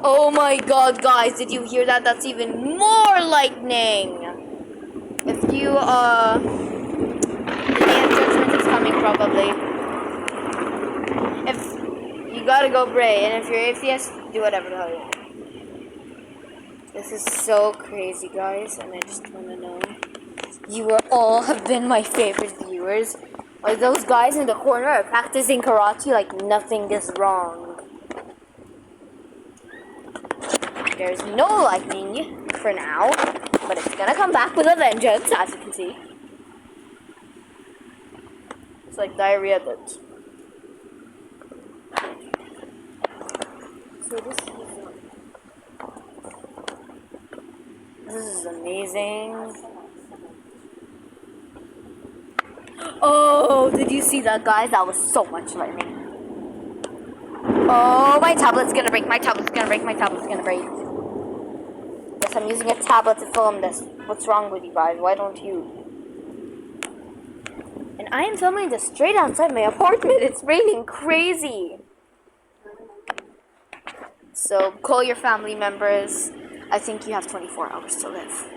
Oh my god, guys, did you hear that? That's even more lightning. If you, the day of judgment is coming, probably. If you gotta go pray, and if you're atheist, do whatever the hell you want. This is so crazy, guys, and I just wanna know. You all have been my favorite viewers. Like those guys in the corner are practicing karate like nothing is wrong. There's no lightning for now, but it's gonna come back with a vengeance, as you can see. It's like diarrhea, but... So this is amazing. Oh, did you see that, guys? That was so much lightning. Oh, my tablet's gonna break, my tablet's gonna break, my tablet's gonna break. Yes, I'm using a tablet to film this. What's wrong with you guys? Why don't you? And I am filming this straight outside my apartment. It's raining crazy. So, call your family members. I think you have 24 hours to live.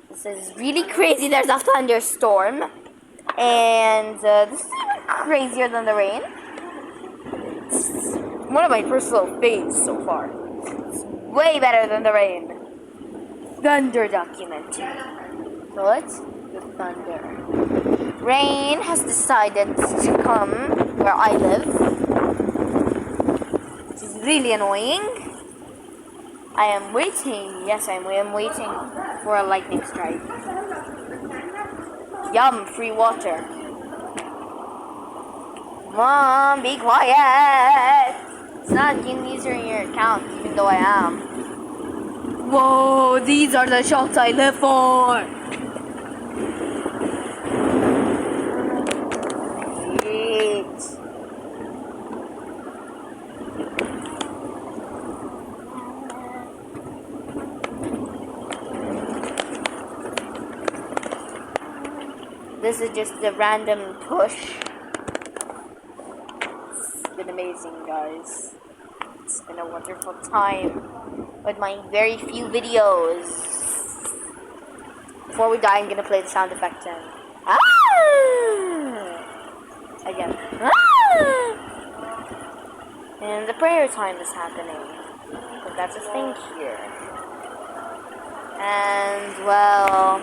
This is really crazy. There's a thunderstorm. And this is even crazier than the rain. It's one of my personal faves so far. It's way better than the rain. Thunder documentary. What? The thunder. Rain has decided to come where I live. Which is really annoying. I am waiting. Yes, I am waiting for a lightning strike. Yum, free water. Mom, be quiet. It's not using your account, even though I am. Whoa, these are the shots I live for. Shit. This is just a random push. It's been amazing, guys. It's been a wonderful time with my very few videos. Before we die, I'm gonna play the sound effect in. Ah! Again. Ah! And the prayer time is happening. But that's a thing here. And, well...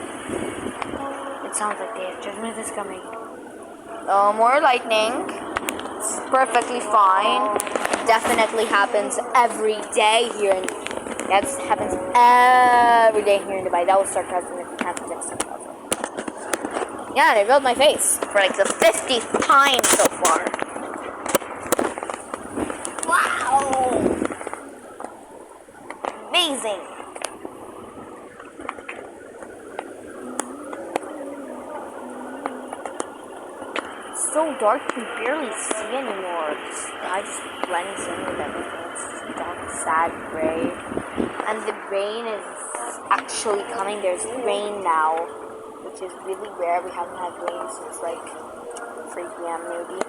It sounds like the judgment is coming. Oh, more lightning. It's perfectly fine. Definitely happens every day here in... That happens every day here in Dubai. That was sarcasm if you can't detect sarcasm. Yeah, and I revealed my face for like the 50th time so far. Wow! Amazing! So dark you can barely see anymore. The sky just blends in with everything. It's just dark, sad, gray. And the rain is actually coming. There's rain now, which is really rare. We haven't had rain since like 3 p.m. maybe.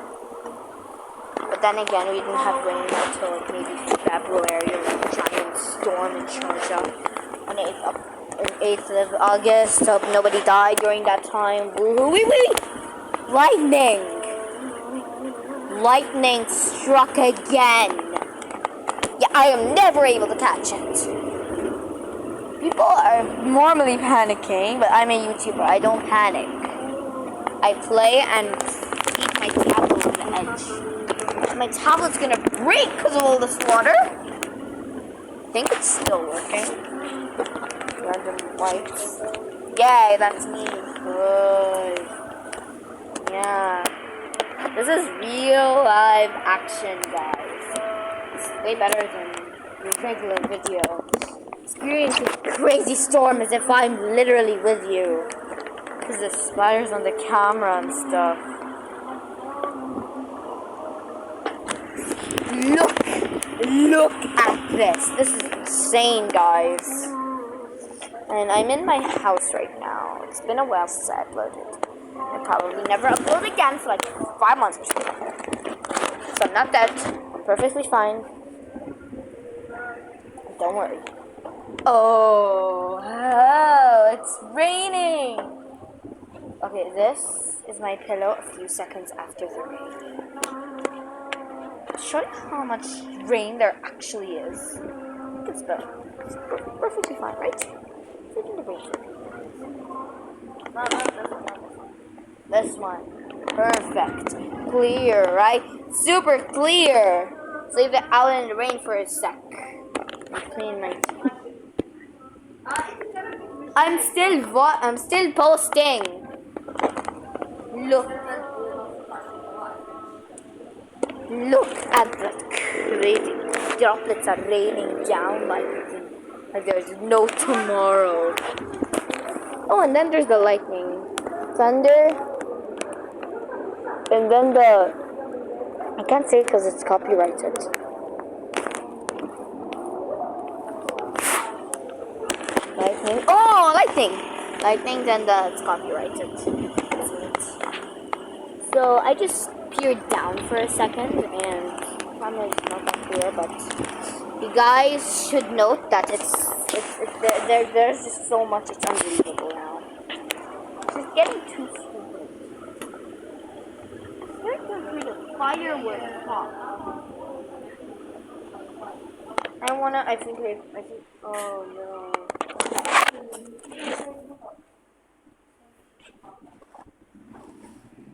But then again, we didn't have rain until like maybe February or like a giant storm in Sharjah on 8th of August. Hope nobody died during that time. Wee-wee! Lightning! Lightning struck again. Yeah, I am never able to catch it. People are normally panicking, but I'm a YouTuber. I don't panic. I play and keep my tablet on the edge. My tablet's gonna break because of all this water. I think it's still working. Random lights. Yay, that's me. Good. Yeah. This is real live action, guys. It's way better than the regular video. Experience this crazy storm as if I'm literally with you. Because the spiders on the camera and stuff. Look at this. This is insane, guys. And I'm in my house right now. It's been a while since I uploaded. I'll probably never upload again for like 5 months or so. So I'm not dead. Perfectly fine. Don't worry. Oh, it's raining. Okay, this is my pillow a few seconds after the rain. Show you how much rain there actually is. It's perfectly fine, right? Sit in the rain. This one. Perfect. Clear, right? Super clear. So leave it out in the rain for a sec. And clean my teeth. I'm still posting. Look at the crazy droplets are raining down like there's no tomorrow. Oh, and then there's the lightning, thunder, and then I can't say it because it's copyrighted. Lightning. Oh, lightning. Then it's copyrighted. So I just peered down for a second, and probably not that clear, but you guys should note that there's just so much. It's unbelievable now. It's getting too stupid. There's a fireworks pop. I think. Oh no.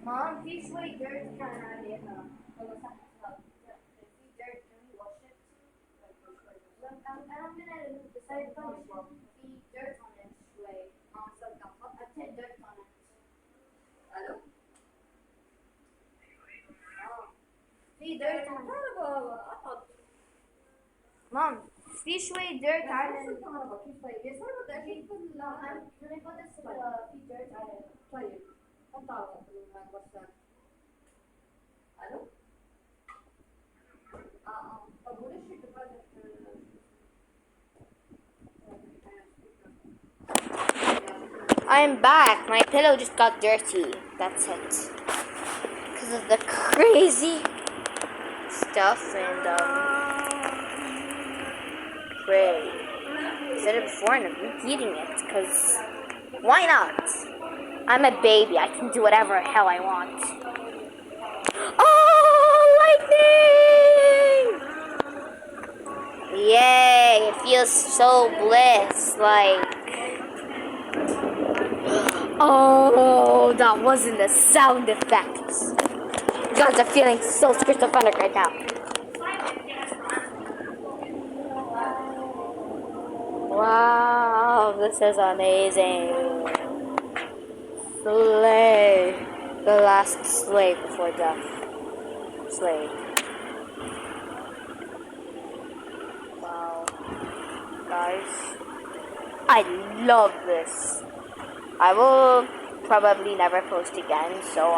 Mom, this way dirt can run in. Dirt, can we wash it? I'm gonna decide to see dirt on it. Way. I said dirt on it. Hello? See dirt on it. Mom, fish way dirt island. Can we put this dirt island? Hello? I'm back. My pillow just got dirty. That's it. Because of the crazy stuff and pray. I said it before and I'm repeating it because why not? I'm a baby. I can do whatever the hell I want. Oh, lightning! Yay! It feels so bliss. Like, oh, that wasn't a sound effect. You guys are feeling so schizophrenic right now. Wow, this is amazing. Slay. The last slave before death. Slave. Wow. Guys, I love this. I will probably never post again, so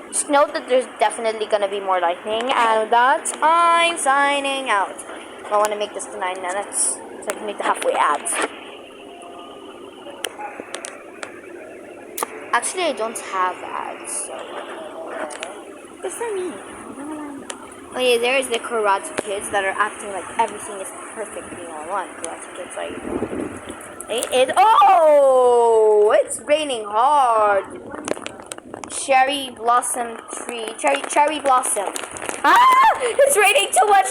just note that there's definitely gonna be more lightning, and with that, I'm signing out. I want to make this to 9 minutes, so I can make the halfway ads. Actually, I don't have ads, so good for me. Oh yeah, there's the karate kids that are acting like everything is perfectly normal. Karate kids, like it's raining hard. Cherry blossom tree, cherry blossom. Ah, it's raining too much.